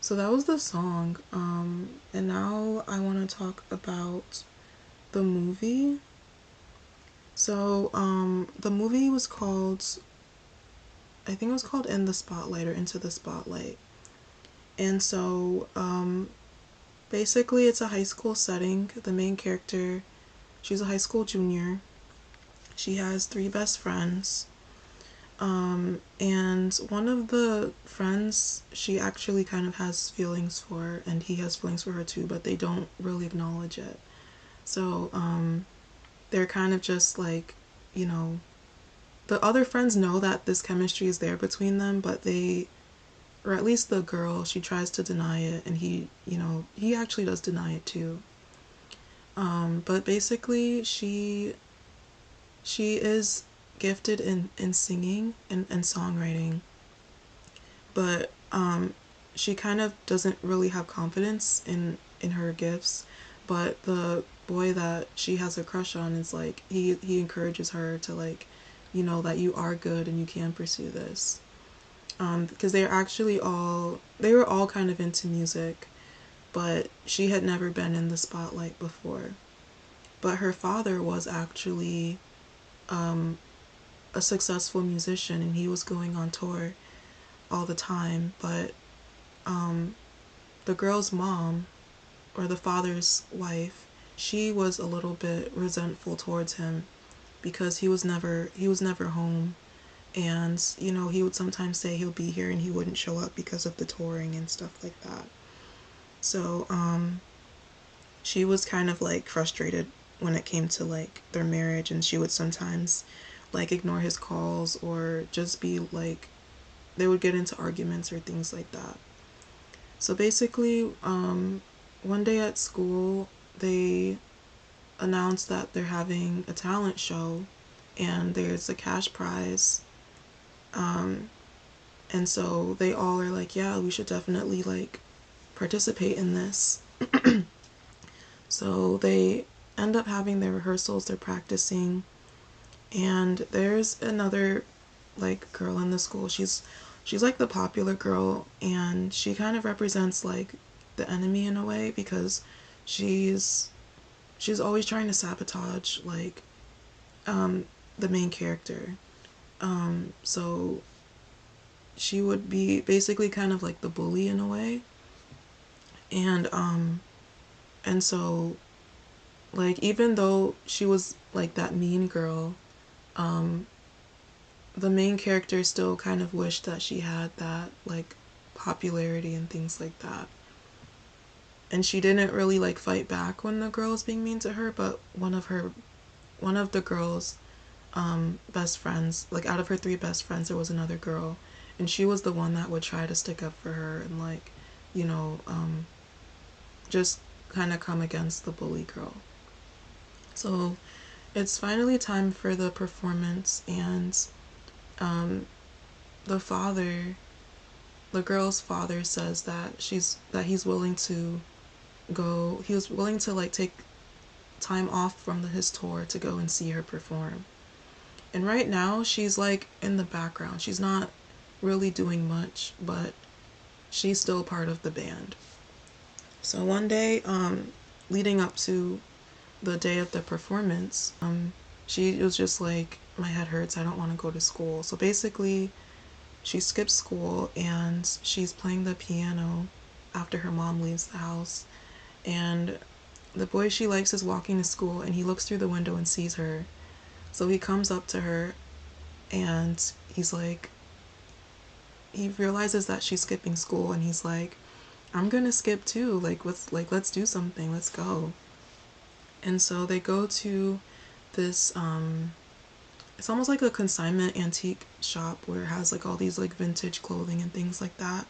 So that was the song. And now I want to talk about the movie. So, the movie was called, I think it was called In the Spotlight or Into the Spotlight. And so, basically, it's a high school setting. The main character, she's a high school junior. She has three best friends. And one of the friends she actually kind of has feelings for, and he has feelings for her too, but they don't really acknowledge it. So, they're kind of just like, you know, the other friends know that this chemistry is there between them, but they, or at least the girl, she tries to deny it, and he actually does deny it too. But basically, she is gifted in singing and songwriting, but she kind of doesn't really have confidence in her gifts. But the boy that she has a crush on is like he encourages her to, like, that you are good and you can pursue this. Because they were all kind of into music, but she had never been in the spotlight before. But her father was actually a successful musician, and he was going on tour all the time. But the girl's mom, or the father's wife, she was a little bit resentful towards him because he was never home. And he would sometimes say he'll be here and he wouldn't show up because of the touring and stuff like that. So she was kind of like frustrated when it came to like their marriage, and she would sometimes like ignore his calls, or just be like, they would get into arguments or things like that. So basically, one day at school, they announced that they're having a talent show and there's a cash prize. Um, and so they all are like, yeah, we should definitely like participate in this. So they end up having their rehearsals, they're practicing, and there's another like girl in the school. She's like the popular girl, and she kind of represents like the enemy in a way, because she's she's always trying to sabotage like the main character. So she would be basically kind of like the bully in a way. And so, like, even though she was like that mean girl, um the main character still kind of wished that she had that like popularity and things like that. And she didn't really like fight back when the girl was being mean to her, but one of the girls best friends, like out of her three best friends, there was another girl, and she was the one that would try to stick up for her and like, you know, just kind of come against the bully girl. So it's finally time for the performance, and um, the father, the girl's father, says that he's willing to go. He was willing to like take time off from his tour to go and see her perform. And right now she's like in the background. She's not really doing much, but she's still part of the band. So one day, leading up to the day of the performance, she was just like, my head hurts, I don't want to go to school. So basically, she skips school and she's playing the piano after her mom leaves the house. And the boy she likes is walking to school, and he looks through the window and sees her. So he comes up to her, and he's like, he realizes that she's skipping school, and he's like, I'm gonna skip too. Let's do something. Let's go. And so they go to this it's almost like a consignment antique shop where it has like all these like vintage clothing and things like that.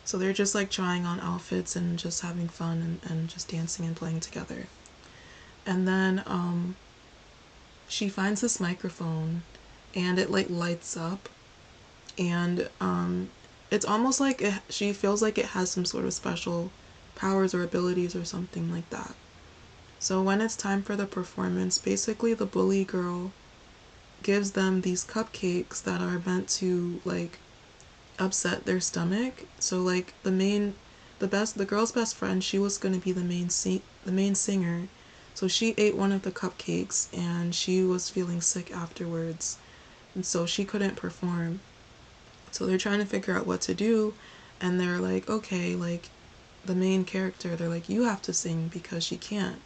So they're just like trying on outfits and just having fun, and just dancing and playing together. And then she finds this microphone, and it like lights up, and it's almost like she feels like it has some sort of special powers or abilities or something like that. So when it's time for the performance, basically the bully girl gives them these cupcakes that are meant to like upset their stomach. So like the girl's best friend, she was going to be the main singer. So she ate one of the cupcakes and she was feeling sick afterwards. And so she couldn't perform. So they're trying to figure out what to do, and they're like, okay, like the main character, they're like, you have to sing because she can't.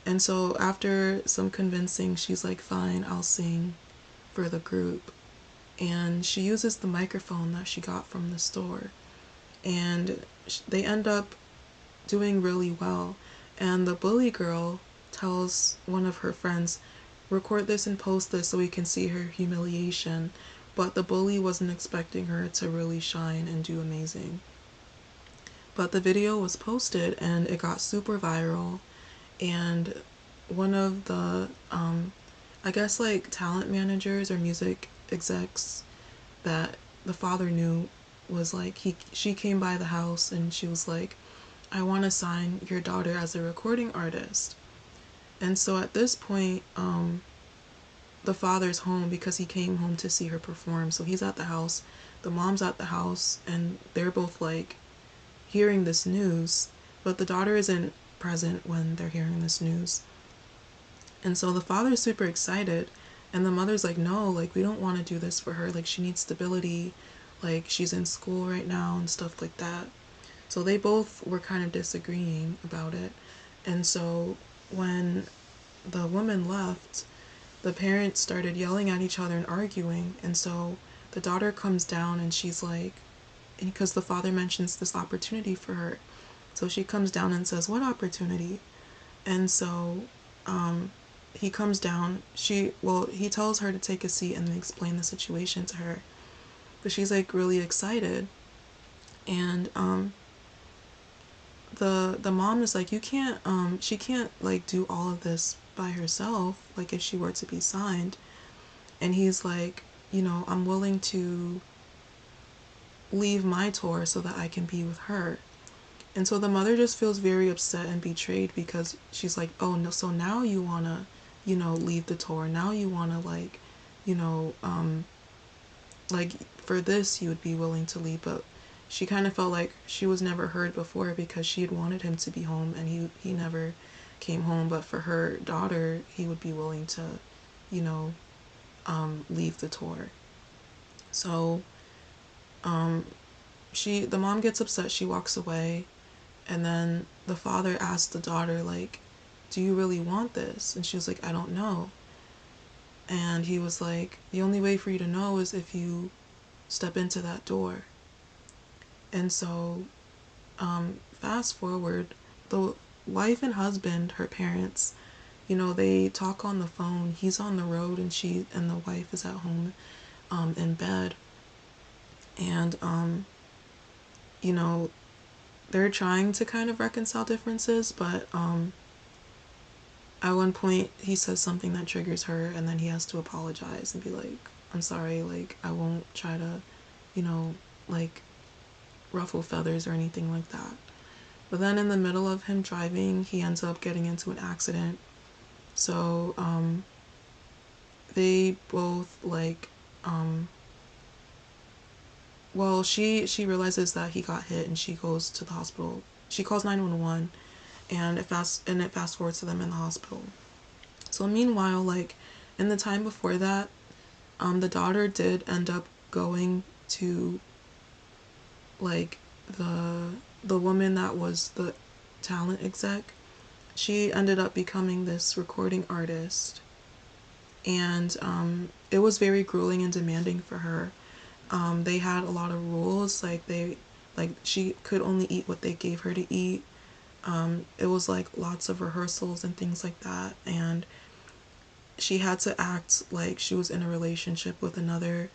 And so after some convincing, she's like, fine, I'll sing for the group. And she uses the microphone that she got from the store. And they end up doing really well. And the bully girl tells one of her friends, record this and post this so we can see her humiliation. But the bully wasn't expecting her to really shine and do amazing. But the video was posted and it got super viral. And one of the, I guess like talent managers or music execs that the father knew was like, she came by the house and she was like, I want to sign your daughter as a recording artist. And so at this point, the father's home because he came home to see her perform. So he's at the house, the mom's at the house, and they're both like hearing this news, but the daughter isn't present when they're hearing this news. And so the father's super excited, and the mother's like, no, like, we don't want to do this for her. Like, she needs stability. Like, she's in school right now and stuff like that. So they both were kind of disagreeing about it. And so when the woman left, the parents started yelling at each other and arguing. And so the daughter comes down and she's like, because the father mentions this opportunity for her. So she comes down and says, what opportunity? And so he comes down. He tells her to take a seat and explain the situation to her. But she's like really excited. And the mom is like, you can't, she can't like do all of this by herself, like if she were to be signed. And he's like, I'm willing to leave my tour so that I can be with her. And so the mother just feels very upset and betrayed because she's like, oh no, so now you wanna, leave the tour. Now you wanna like, you know, like for this you would be willing to leave. But she kind of felt like she was never heard before because she had wanted him to be home and he never came home. But for her daughter, he would be willing to, you know, leave the tour. So the mom gets upset, she walks away, and then the father asks the daughter, like, do you really want this? And she was like, I don't know. And he was like, the only way for you to know is if you step into that door. And so fast forward, the wife and husband, her parents, they talk on the phone. He's on the road and the wife is at home in bed. And you know, they're trying to kind of reconcile differences, but at one point he says something that triggers her, and then he has to apologize and be like, I'm sorry, like, I won't try to, like, ruffle feathers or anything like that. But then in the middle of him driving, he ends up getting into an accident. So they both like she realizes that he got hit and she goes to the hospital. She calls 911 and it fast forwards to them in the hospital. So meanwhile, like in the time before that, the daughter did end up going to like the woman that was the talent exec. She ended up becoming this recording artist, and it was very grueling and demanding for her. They had a lot of rules, like she could only eat what they gave her to eat. It was like lots of rehearsals and things like that, and she had to act like she was in a relationship with another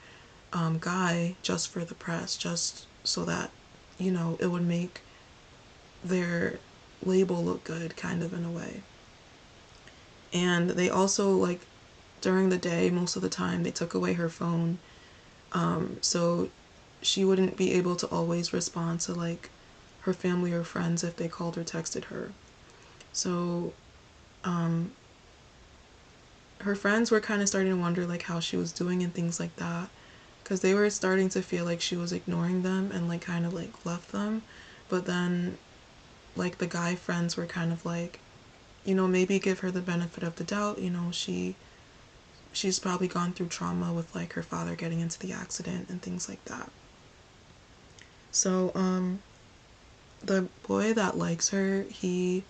guy just for the press, just so that it would make their label look good, kind of, in a way. And they also, like, during the day, most of the time, they took away her phone, so she wouldn't be able to always respond to like her family or friends if they called or texted her. So her friends were kind of starting to wonder like how she was doing and things like that, because they were starting to feel like she was ignoring them and like kind of like left them. But then, like, the guy friends were kind of like, you know, maybe give her the benefit of the doubt. You know, she's probably gone through trauma with like her father getting into the accident and things like that. So the boy that likes her, he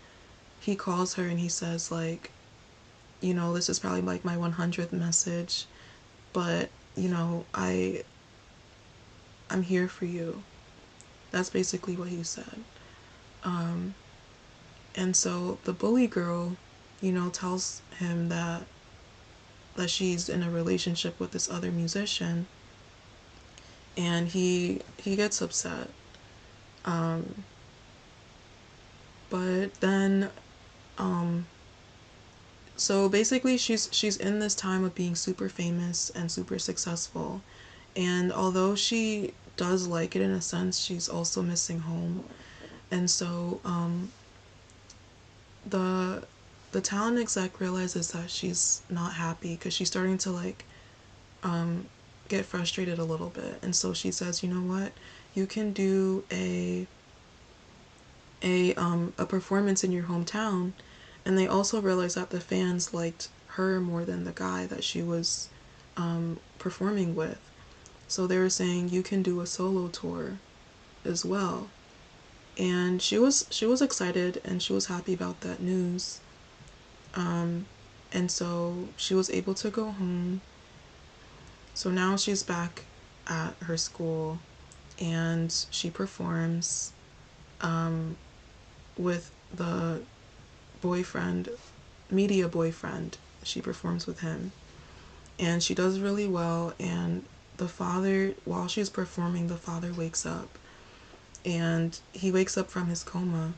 calls her and he says like, you know, this is probably like my 100th message, but you know, I'm here for you. That's basically what he said. um and so the bully girl, you know, tells him that she's in a relationship with this other musician, and he gets upset. um but then um so basically she's in this time of being super famous and super successful, and although she does like it in a sense, she's also missing home. And so the the talent exec realizes that she's not happy because she's starting to like um get frustrated a little bit, and so she says, you know what, you can do a performance in your hometown. And they also realized that the fans liked her more than the guy that she was performing with. So they were saying you can do a solo tour as well. And she was excited and she was happy about that news. Um, and so she was able to go home. So now she's back at her school and she performs with the boyfriend, media boyfriend. She performs with him and she does really well. And the father, while she's performing, the father wakes up, and he wakes up from his coma.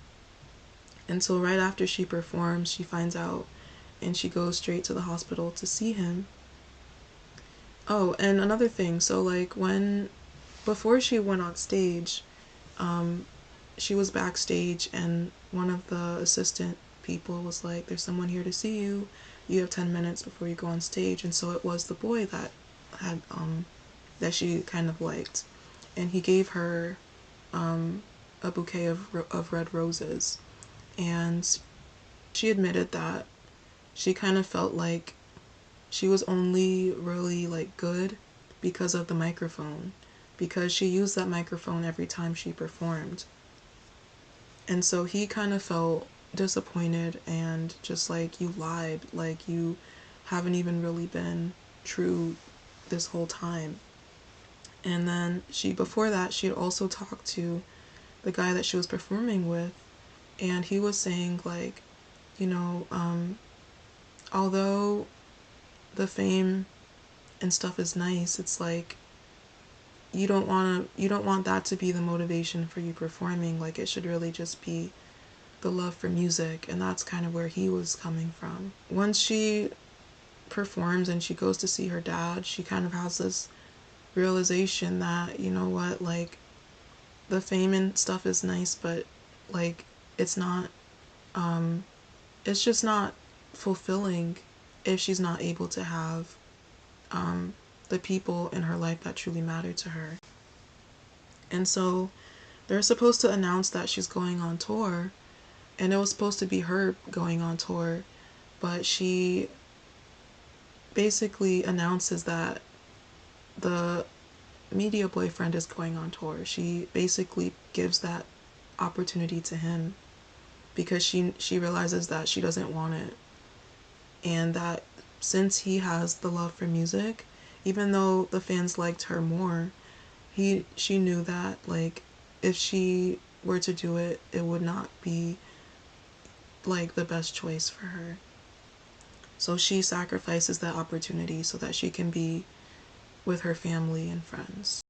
And so right after she performs, she finds out and she goes straight to the hospital to see him. Oh, and another thing, so like when before she went on stage, um she was backstage and one of the assistant people was like, there's someone here to see you. You have 10 minutes before you go on stage. And so it was the boy that had that she kind of liked. And he gave her a bouquet of red roses. And she admitted that she kind of felt like she was only really like good because of the microphone, because she used that microphone every time she performed. And so he kind of felt disappointed and just like, you lied, like you haven't even really been true this whole time. And then before that, she had also talked to the guy that she was performing with, and he was saying like, you know, although the fame and stuff is nice, it's like you don't want that to be the motivation for you performing. Like it should really just be the love for music. And that's kind of where he was coming from. Once she performs and she goes to see her dad, she kind of has this realization that, you know what, like the fame and stuff is nice, but like it's not it's just not fulfilling if she's not able to have the people in her life that truly matter to her. And so they're supposed to announce that she's going on tour, and it was supposed to be her going on tour, but she basically announces that the media boyfriend is going on tour. She basically gives that opportunity to him because she realizes that she doesn't want it, and that since he has the love for music, even though the fans liked her more, she knew that like if she were to do it, it would not be like the best choice for her. So she sacrifices that opportunity so that she can be with her family and friends.